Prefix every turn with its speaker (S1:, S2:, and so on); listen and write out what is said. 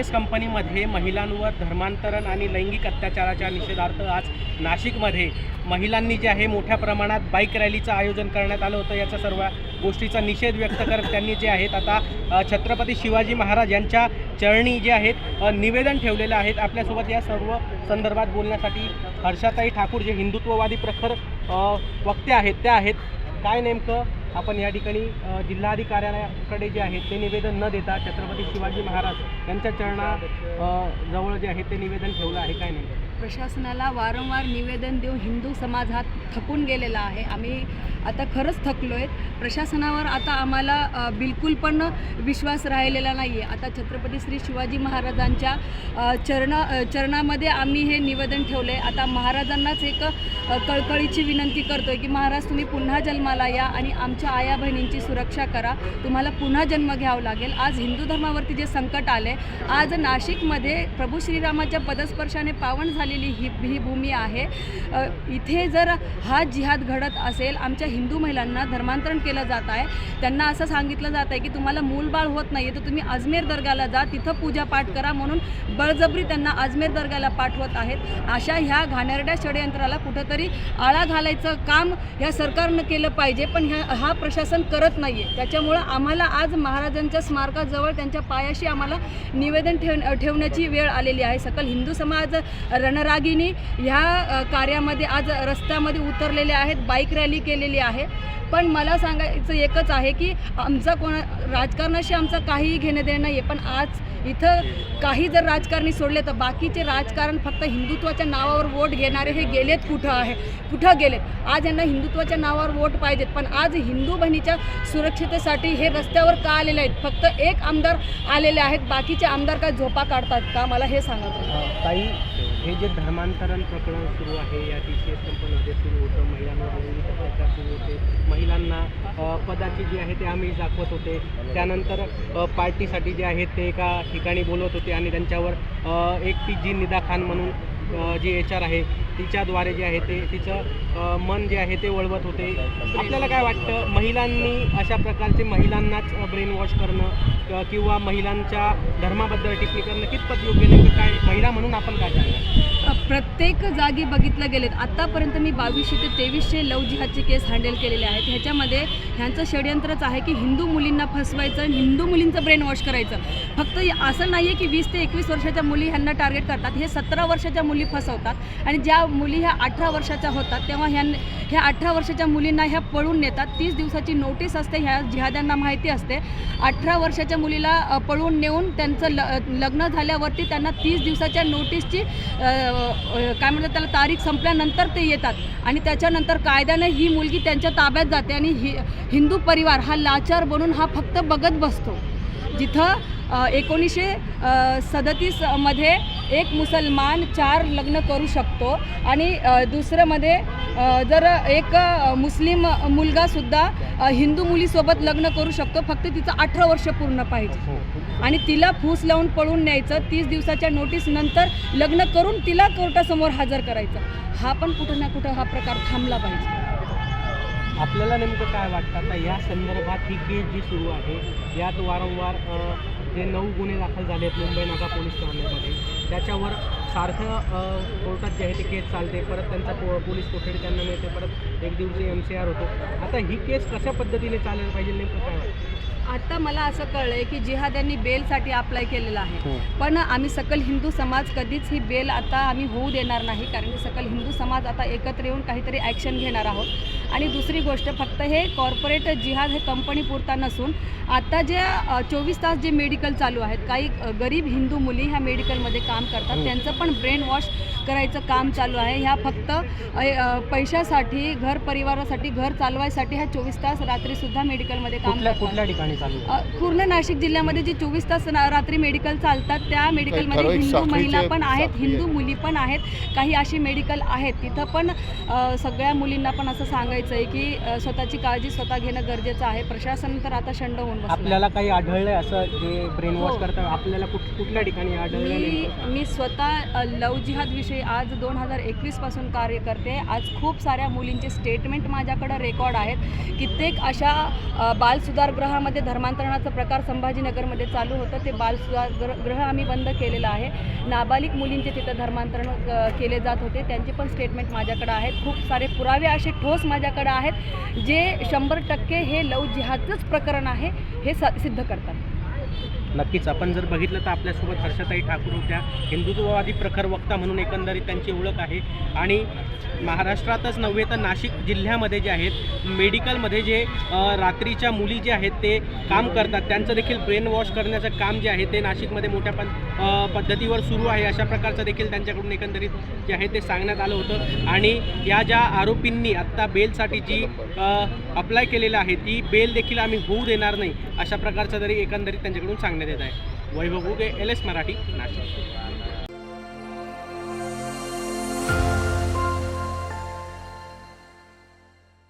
S1: S कंपनीमध्ये महिलांवर धर्मांतरण आणि लैंगिक अत्याचाराच्या निषेधार्थ आज नाशिकमध्ये महिलांनी जे आहे मोठ्या प्रमाणात बाईक रॅलीचं आयोजन करण्यात आलं होतं। याचा सर्व गोष्टीचा निषेध व्यक्त करत त्यांनी जे आहेत आता छत्रपती शिवाजी महाराज यांच्या चरणी जे आहेत निवेदन ठेवलेलं आहेत। आपल्यासोबत या सर्व संदर्भात बोलण्यासाठी हर्षाताई ठाकूर जे हिंदुत्ववादी प्रखर वक्ते आहेत त्या आहेत। काय नेमकं आपण या ठिकाणी जिल्हाधिकाऱ्यांकडे जे आहे ते निवेदन न देता छत्रपती शिवाजी महाराज यांच्या चरणा जवळ जे आहे ते निवेदन ठेवलं आहे, काय नाही?
S2: प्रशासनाला वारंवार निवेदन देऊन हिंदू समाज हा थकून गेलेला आहे। आम्ही आता खरंच थकलो आहे। प्रशासनावर आता आम्हाला बिलकुल पण विश्वास राहिलेला नाही आहे। आता छत्रपती श्री शिवाजी महाराजांच्या चरणामध्ये आम्ही हे निवेदन ठेवलं आहे। आता महाराजांनाच एक कळकळीची विनंती करतो आहे की महाराज तुम्ही पुन्हा जन्माला या आणि आमच्या आया बहिणींची सुरक्षा करा। तुम्हाला पुन्हा जन्म घ्यावा लागेल। आज हिंदू धर्मावरती जे संकट आले, आज नाशिकमध्ये प्रभू श्रीरामाच्या पदस्पर्शाने पावन झालेली ही भूमी आहे। इथे जर हा जिहाद घडत असेल, आमच्या हिंदू महिलांना धर्मांतरण केलं जात आहे, त्यांना असं सांगितलं जात आहे की तुम्हाला मूलबाळ होत नाही आहे तर तुम्ही अजमेर दर्ग्याला जा, तिथं पूजापाठ करा म्हणून बळजबरी त्यांना अजमेर दर्ग्याला पाठवत आहेत। अशा ह्या घाणेरड्या षडयंत्राला कुठंतरी आळा घालायचं काम ह्या सरकारनं केलं पाहिजे, पण हा प्रशासन करत नाही आहे। त्याच्यामुळं आम्हाला आज महाराजांच्या स्मारकाजवळ त्यांच्या पायाशी आम्हाला निवेदन ठेवण्याची वेळ आलेली आहे। सकल हिंदू समाज रणरागिणी ह्या कार्यामध्ये आज रस्त्यामध्ये उतरलेले आहेत, बाईक रॅली केलेली आहे। पण मला सांगायचं एकच आहे की राजकारणाशी आमचं काहीही घेणं देणं नाही आहे, पण आज इथं काही जर राजकारणी सोडले तर बाकीचे राजकारण फक्त हिंदुत्वाच्या नावावर वोट घेणारे हे गेलेत कुठं गेलेत? आज यांना हिंदुत्वाच्या नावावर वोट पाहिजेत, पण आज हिंदू बहिणीच्या सुरक्षितेसाठी हे रस्त्यावर का आलेले आहेत? फक्त एक आमदार आलेले आहेत, बाकीचे आमदार काय झोपा काढतात का? मला हे सांगत
S1: ताई, हे जे धर्मांतरण प्रकरण सुरू आहे या टी-सी-एस कंपनीमध्ये सुरू होतं, महिलांवर लैंगिक अत्याचार सुरू होते, महिलांना पदाची जी आहे ते आम्ही दाखवत होते, त्यानंतर पार्टीसाठी जे आहे ते एका ठिकाणी बोलवत होते आणि त्यांच्यावर एक ती जी निदा खान म्हणून जी HR आहे तिच्याद्वारे जे आहे ते तिचं मन जे आहे ते वळवत होते। आपल्याला काय वाटतं, महिलांनी अशा प्रकारचे महिलांनाच ब्रेन वॉश करणं किंवा महिलांच्या धर्माबद्दल टिप्पणी करणं कितपत योग्य नाही? काय महिला म्हणून आपण काय सांगणार?
S2: प्रत्येक जागी बघितलं गेलेत। आत्तापर्यंत मी 2200 ते 2300 लव जिहादचे केस हँडल केलेले आहेत। ह्याच्यामध्ये ह्यांचं षडयंत्रच आहे की हिंदू मुलींना फसवायचं, हिंदू मुलींचं ब्रेन वॉश करायचं। फक्त असं नाही आहे की 20 ते 21 वर्षाच्या मुली ह्यांना टार्गेट करतात, हे 17 वर्षाच्या मुली फसवतात आणि ज्या मुली ह्या 18 वर्षाच्या होतात तेव्हा ह्या 18 वर्षाच्या मुलींना ह्या पळून नेतात। 30 दिवसाची नोटीस असते, ह्या जिहाद्यांना माहिती असते। 18 वर्षाच्या मुलीला पळून नेऊन त्यांचं लग्न झाल्यावरती त्यांना 30 दिवसाच्या नोटीसची काय म्हणतात त्याला तारीख संपल्यानंतर ते येतात आणि त्याच्यानंतर कायद्याने ही मुलगी त्यांच्या ताब्यात जाते आणि हिंदू परिवार हा लाचार बनून हा फक्त बघत बसतो। जिथं 1937 मध्ये एक मुसलमान 4 लग्न करू शकतो आणि दुसऱ्यामध्ये जर एक मुस्लिम मुलगासुद्धा हिंदू मुलीसोबत लग्न करू शकतो, फक्त तिचं 18 वर्ष पूर्ण पाहिजे आणि तिला फूस लावून पळून न्यायचं। 30 दिवसाच्या नोटीस नंतर लग्न करून तिला कोर्टासमोर हजर करायचं। हा पण कुठं ना कुठं हा प्रकार थांबला पाहिजे।
S1: आपल्याला नेमकं काय वाटतं आता या संदर्भात ही केस जी सुरू आहे यात वारंवार जे 9 गुन्हे दाखल झाले आहेत मुंबई नाका पोलीस ठाण्यामध्ये, त्याच्यावर सारखं कोर्टात जे आहे ते केस चालते, परत त्यांचा पोलीस कोठडी त्यांना मिळते, परत एक दिवशी MCR होतो। आता ही केस कशा पद्धतीने चालायला पाहिजे, नेमकं काय वाटतं?
S2: आता मला असं कळलं आहे की जिहाद्यांनी बेलसाठी अप्लाय केलेलं आहे, पण आम्ही सकल हिंदू समाज कधीच ही बेल आता आम्ही होऊ देणार नाही, कारण की सकल हिंदू समाज आता एकत्र येऊन काहीतरी ॲक्शन घेणार आहोत। आणि दुसरी गोष्ट, फक्त हे कॉर्पोरेट जिहाद हे कंपनी पुरता नसून आता जे 24 तास जे मेडिकल चालू आहेत, काही गरीब हिंदू मुली ह्या मेडिकलमध्ये काम करतात, त्यांचं पण ब्रेन वॉश करायचं काम चालू आहे। ह्या फक्त पैशासाठी, घर परिवारासाठी, घर चालवायसाठी ह्या 24 तास रात्रीसुद्धा मेडिकलमध्ये काम करतात।
S1: कुठल्या ठिकाणी
S2: पूर्ण नाशिक जिल्ह्यामध्ये जे 24 तास रात्री मेडिकल चालतात त्या मेडिकलमध्ये हिंदू महिला पण आहेत, हिंदू मुली पण आहेत, काही अशी मेडिकल आहेत। तिथं पण सगळ्या मुलींना पण असं सांगायचं सांगायचं आहे की स्वतःची काळजी स्वतः घेणं गरजेचं आहे. प्रशासन तर आता शंड होऊन बसलं.
S1: आपल्याला काही आढळलंय असं जे ब्रेन वॉश
S2: हो.
S1: करतात आपल्याला कुठल्या ठिकाणी आढळलं नेमकं?
S2: मी स्वतः लव जिहादविषयी आज 2021 पासून कार्य करते. आज खूप साऱ्या मुलींचे स्टेटमेंट माझ्याकडे रेकॉर्ड आहेत. कित्येक अशा बालसुधारगृहामध्ये धर्मांतरणाचा प्रकार संभाजीनगरमध्ये चालू होतं. ते बालसुधारगृह आम्ही बंद केलेलं आहे. नाबालिक मुलींचे तिथं धर्मांतरण केले जात होते. त्यांचे पण स्टेटमेंट माझ्याकडे आहेत. खूप सारे पुरावे असे ठोस माझ्याकडे आहेत जे 100% हे लव जिहादचंच प्रकरण आहे हे सिद्ध करतात.
S1: नक्कीच आपण जर बघितलं तर आपल्यासोबत हर्षताई ठाकूर होत्या. हिंदुत्ववादी प्रखर वक्ता म्हणून एकंदरीत त्यांची ओळख आहे आणि महाराष्ट्रातच नव्हे तर नाशिक जिल्ह्यामध्ये जे आहेत मेडिकलमध्ये जे रात्रीच्या मुली जे आहेत ते काम करतात त्यांचं देखील ब्रेन वॉश करण्याचं काम जे आहे ते नाशिकमध्ये मोठ्या पद्धतीवर सुरू आहे. अशा प्रकारचं देखील त्यांच्याकडून एकंदरीत जे आहे ते सांगण्यात आलं होतं आणि या ज्या आरोपींनी आत्ता बेलसाठी जी अप्लाय केलेलं आहे ती बेल देखील आम्ही होऊ देणार नाही अशा प्रकारचं तरी एकंदरीत त्यांच्याकडून सांगण्यात येत आहे. वैभव घुगे, LS मराठी, नाशिक.